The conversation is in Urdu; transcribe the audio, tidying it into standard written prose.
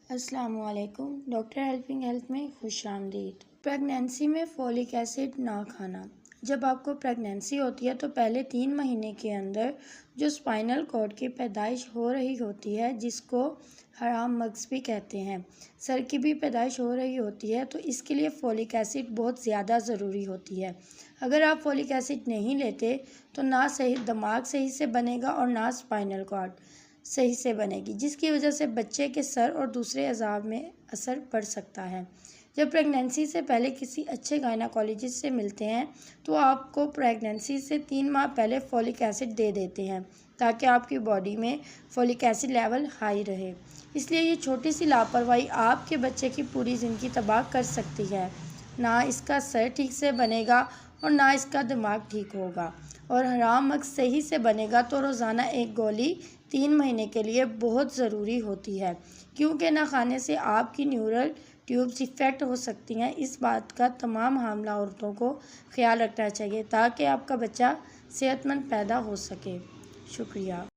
السلام علیکم۔ ڈاکٹر ہیلپنگ ہیلتھ میں خوش آمدید۔ پریگنینسی میں فولک ایسڈ نہ کھانا۔ جب آپ کو پریگنینسی ہوتی ہے تو پہلے 3 مہینے کے اندر جو اسپائنل کارڈ کی پیدائش ہو رہی ہوتی ہے، جس کو حرام مغز بھی کہتے ہیں، سر کی بھی پیدائش ہو رہی ہوتی ہے، تو اس کے لیے فولک ایسڈ بہت زیادہ ضروری ہوتی ہے۔ اگر آپ فولک ایسڈ نہیں لیتے تو نہ صحیح دماغ صحیح سے بنے گا اور نہ اسپائنل کارڈ صحیح سے بنے گی، جس کی وجہ سے بچے کے سر اور دوسرے اعضاء میں اثر پڑ سکتا ہے۔ جب پریگنینسی سے پہلے کسی اچھے گائناکالوجسٹ سے ملتے ہیں تو آپ کو پریگنینسی سے 3 ماہ پہلے فولک ایسڈ دے دیتے ہیں تاکہ آپ کی باڈی میں فولک ایسڈ لیول ہائی رہے۔ اس لیے یہ چھوٹی سی لاپرواہی آپ کے بچے کی پوری زندگی تباہ کر سکتی ہے۔ نہ اس کا سر ٹھیک سے بنے گا اور نہ اس کا دماغ ٹھیک ہوگا، اور حرام مغز صحیح سے بنے گا تو روزانہ ایک گولی 3 مہینے کے لیے بہت ضروری ہوتی ہے، کیونکہ نہ کھانے سے آپ کی نیورل ٹیوبز افیکٹ ہو سکتی ہیں۔ اس بات کا تمام حاملہ عورتوں کو خیال رکھنا چاہیے تاکہ آپ کا بچہ صحت مند پیدا ہو سکے۔ شکریہ۔